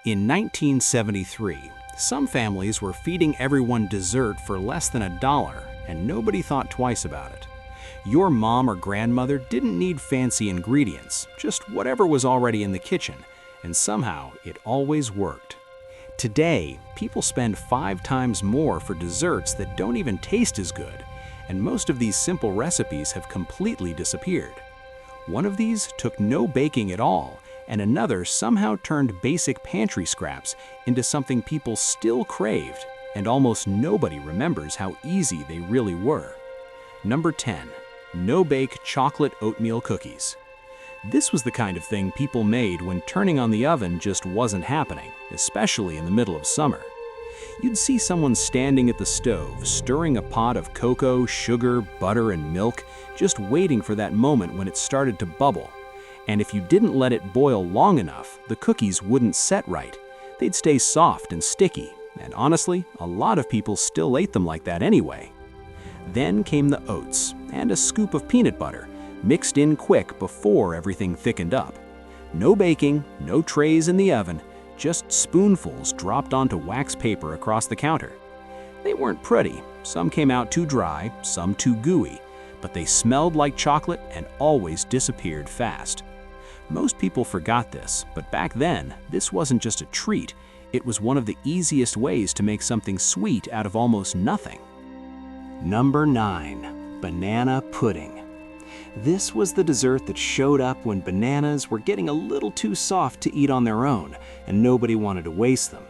In 1973, some families were feeding everyone dessert for less than $1, and nobody thought twice about it. Your mom or grandmother didn't need fancy ingredients, just whatever was already in the kitchen, and somehow it always worked. Today, people spend 5 times more for desserts that don't even taste as good, and most of these simple recipes have completely disappeared. One of these took no baking at all, and another somehow turned basic pantry scraps into something people still craved, and almost nobody remembers how easy they really were. Number 10. No-bake chocolate oatmeal cookies. This was the kind of thing people made when turning on the oven just wasn't happening, especially in the middle of summer. You'd see someone standing at the stove, stirring a pot of cocoa, sugar, butter, and milk, just waiting for that moment when it started to bubble. And if you didn't let it boil long enough, the cookies wouldn't set right. They'd stay soft and sticky, and honestly, a lot of people still ate them like that anyway. Then came the oats, and a scoop of peanut butter, mixed in quick before everything thickened up. No baking, no trays in the oven, just spoonfuls dropped onto wax paper across the counter. They weren't pretty, some came out too dry, some too gooey, but they smelled like chocolate and always disappeared fast. Most people forgot this, but back then, this wasn't just a treat, it was one of the easiest ways to make something sweet out of almost nothing. Number 9. Banana pudding. This was the dessert that showed up when bananas were getting a little too soft to eat on their own, and nobody wanted to waste them.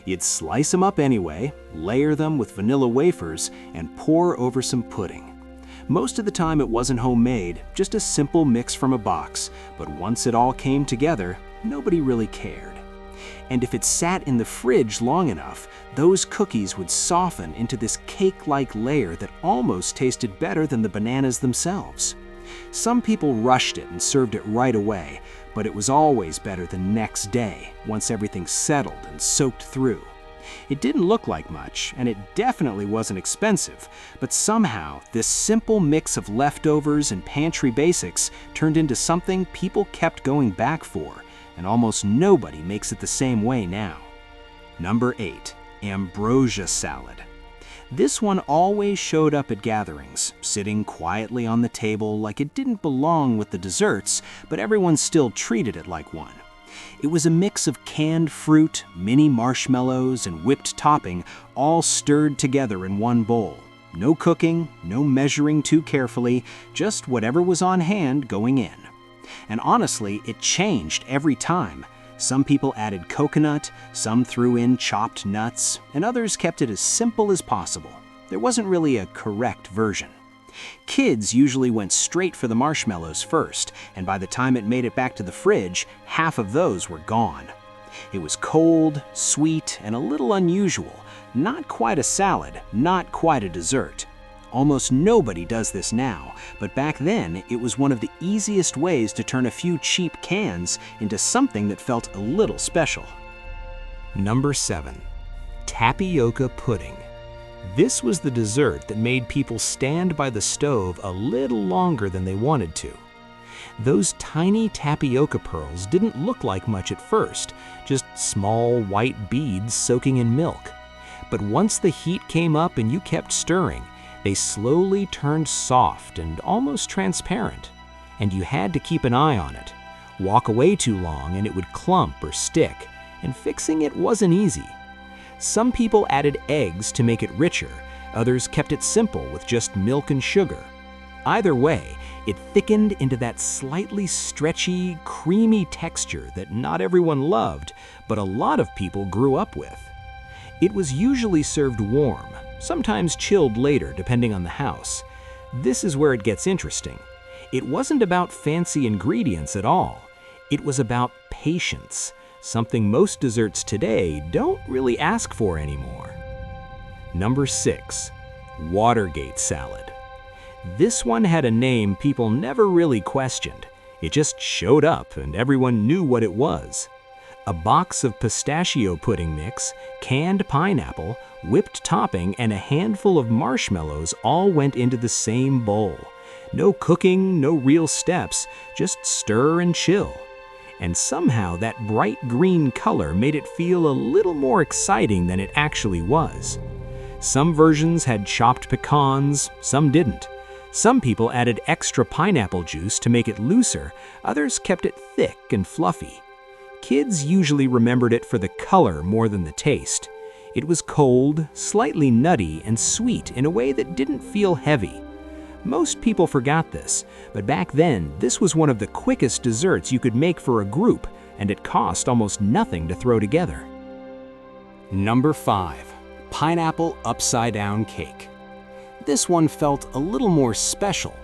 You'd slice them up anyway, layer them with vanilla wafers, and pour over some pudding. Most of the time it wasn't homemade, just a simple mix from a box, but once it all came together, nobody really cared. And if it sat in the fridge long enough, those cookies would soften into this cake-like layer that almost tasted better than the bananas themselves. Some people rushed it and served it right away, but it was always better the next day, once everything settled and soaked through. It didn't look like much, and it definitely wasn't expensive, but somehow this simple mix of leftovers and pantry basics turned into something people kept going back for, and almost nobody makes it the same way now. Number 8. Ambrosia Salad. This one always showed up at gatherings, sitting quietly on the table like it didn't belong with the desserts, but everyone still treated it like one. It was a mix of canned fruit, mini marshmallows, and whipped topping, all stirred together in one bowl. No cooking, no measuring too carefully, just whatever was on hand going in. And honestly, it changed every time. Some people added coconut, some threw in chopped nuts, and others kept it as simple as possible. There wasn't really a correct version. Kids usually went straight for the marshmallows first, and by the time it made it back to the fridge, half of those were gone. It was cold, sweet, and a little unusual. Not quite a salad, not quite a dessert. Almost nobody does this now, but back then it was one of the easiest ways to turn a few cheap cans into something that felt a little special. Number 7. Tapioca Pudding. This was the dessert that made people stand by the stove a little longer than they wanted to. Those tiny tapioca pearls didn't look like much at first, just small white beads soaking in milk. But once the heat came up and you kept stirring, they slowly turned soft and almost transparent, and you had to keep an eye on it. Walk away too long and it would clump or stick, and fixing it wasn't easy. Some people added eggs to make it richer, others kept it simple with just milk and sugar. Either way, it thickened into that slightly stretchy, creamy texture that not everyone loved, but a lot of people grew up with. It was usually served warm, sometimes chilled later depending on the house. This is where it gets interesting. It wasn't about fancy ingredients at all. It was about patience, something most desserts today don't really ask for anymore. Number 6. Watergate Salad. This one had a name people never really questioned. It just showed up and everyone knew what it was. A box of pistachio pudding mix, canned pineapple, whipped topping, and a handful of marshmallows all went into the same bowl. No cooking, no real steps, just stir and chill. and somehow that bright green color made it feel a little more exciting than it actually was. Some versions had chopped pecans, some didn't. Some people added extra pineapple juice to make it looser, others kept it thick and fluffy. Kids usually remembered it for the color more than the taste. It was cold, slightly nutty, and sweet in a way that didn't feel heavy. Most people forgot this, but back then, this was one of the quickest desserts you could make for a group, and it cost almost nothing to throw together. Number 5. Pineapple upside-down cake. This one felt a little more special,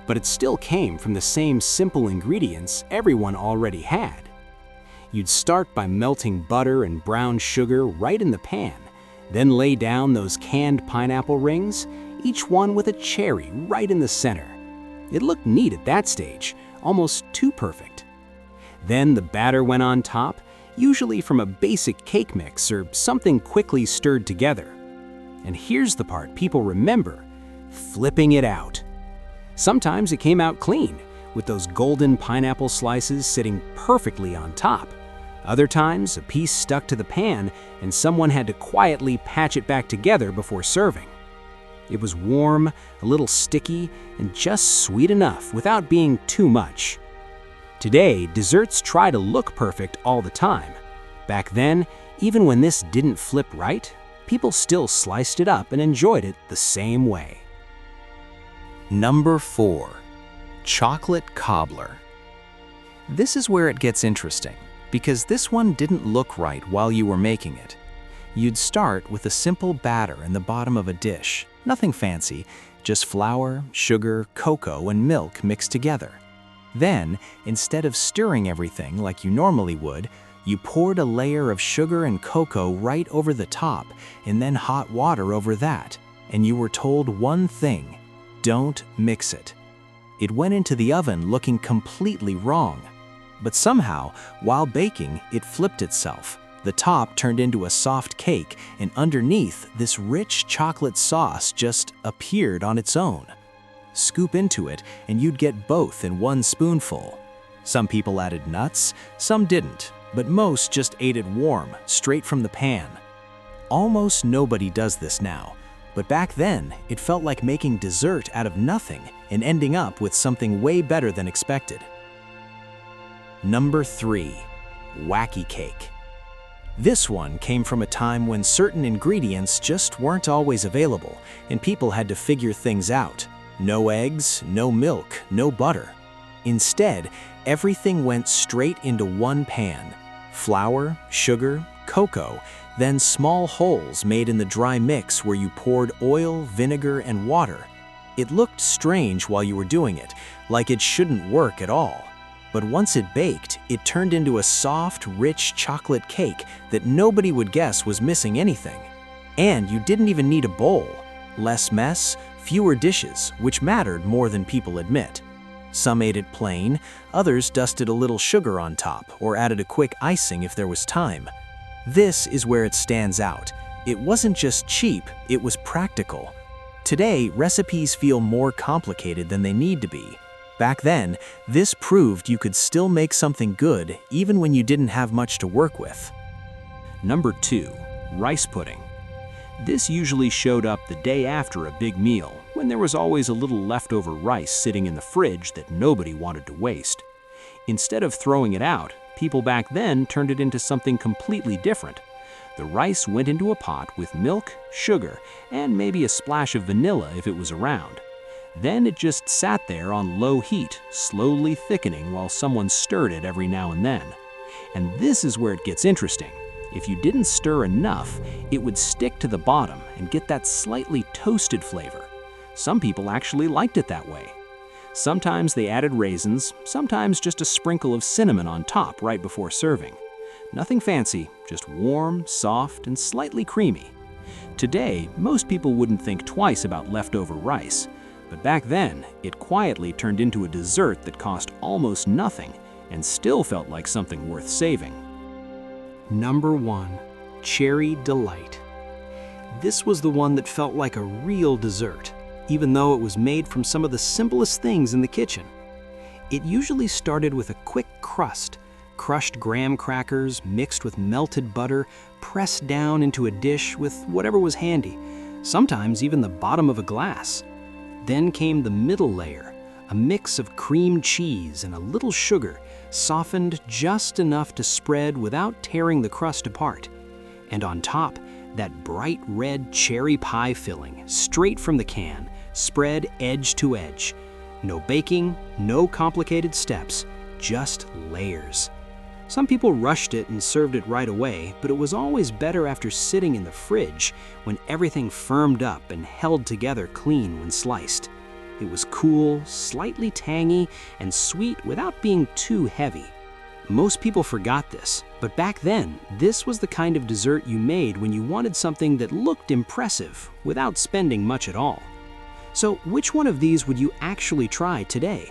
but it still came from the same simple ingredients everyone already had. You'd start by melting butter and brown sugar right in the pan, then lay down those canned pineapple rings, each one with a cherry right in the center. It looked neat at that stage, almost too perfect. Then the batter went on top, usually from a basic cake mix or something quickly stirred together. And here's the part people remember: flipping it out. Sometimes it came out clean, with those golden pineapple slices sitting perfectly on top. Other times, a piece stuck to the pan and someone had to quietly patch it back together before serving. It was warm, a little sticky, and just sweet enough without being too much. Today, desserts try to look perfect all the time. Back then, even when this didn't flip right, people still sliced it up and enjoyed it the same way. Number 4. Chocolate Cobbler. This is where it gets interesting, because this one didn't look right while you were making it. You'd start with a simple batter in the bottom of a dish, nothing fancy, just flour, sugar, cocoa, and milk mixed together. Then, instead of stirring everything like you normally would, you poured a layer of sugar and cocoa right over the top and then hot water over that, and you were told one thing: don't mix it. It went into the oven looking completely wrong. But somehow, while baking, it flipped itself. The top turned into a soft cake, and underneath, this rich chocolate sauce just appeared on its own. Scoop into it, and you'd get both in one spoonful. Some people added nuts, some didn't, but most just ate it warm, straight from the pan. Almost nobody does this now, but back then, it felt like making dessert out of nothing and ending up with something way better than expected. Number 3. Wacky Cake. This one came from a time when certain ingredients just weren't always available, and people had to figure things out. No eggs, no milk, no butter. Instead, everything went straight into one pan. Flour, sugar, cocoa, then small holes made in the dry mix where you poured oil, vinegar, and water. It looked strange while you were doing it, like it shouldn't work at all. But once it baked, it turned into a soft, rich chocolate cake that nobody would guess was missing anything. And you didn't even need a bowl. Less mess, fewer dishes, which mattered more than people admit. Some ate it plain, others dusted a little sugar on top or added a quick icing if there was time. This is where it stands out. It wasn't just cheap, it was practical. Today, recipes feel more complicated than they need to be. Back then, this proved you could still make something good even when you didn't have much to work with. Number 2. Rice pudding. This usually showed up the day after a big meal, when there was always a little leftover rice sitting in the fridge that nobody wanted to waste. Instead of throwing it out, people back then turned it into something completely different. The rice went into a pot with milk, sugar, and maybe a splash of vanilla if it was around. Then it just sat there on low heat, slowly thickening while someone stirred it every now and then. And this is where it gets interesting. If you didn't stir enough, it would stick to the bottom and get that slightly toasted flavor. Some people actually liked it that way. Sometimes they added raisins, sometimes just a sprinkle of cinnamon on top right before serving. Nothing fancy, just warm, soft, and slightly creamy. Today, most people wouldn't think twice about leftover rice. But back then, it quietly turned into a dessert that cost almost nothing and still felt like something worth saving. Number 1. Cherry Delight. This was the one that felt like a real dessert, even though it was made from some of the simplest things in the kitchen. It usually started with a quick crust, crushed graham crackers mixed with melted butter, pressed down into a dish with whatever was handy, sometimes even the bottom of a glass. Then came the middle layer, a mix of cream cheese and a little sugar, softened just enough to spread without tearing the crust apart. And on top, that bright red cherry pie filling, straight from the can, spread edge to edge. No baking, no complicated steps, just layers. Some people rushed it and served it right away, but it was always better after sitting in the fridge when everything firmed up and held together clean when sliced. It was cool, slightly tangy, and sweet without being too heavy. Most people forgot this, but back then, this was the kind of dessert you made when you wanted something that looked impressive without spending much at all. So which one of these would you actually try today?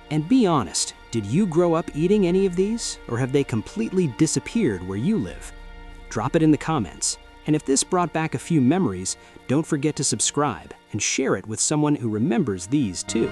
And be honest, did you grow up eating any of these, or have they completely disappeared where you live? Drop it in the comments. And if this brought back a few memories, don't forget to subscribe and share it with someone who remembers these too.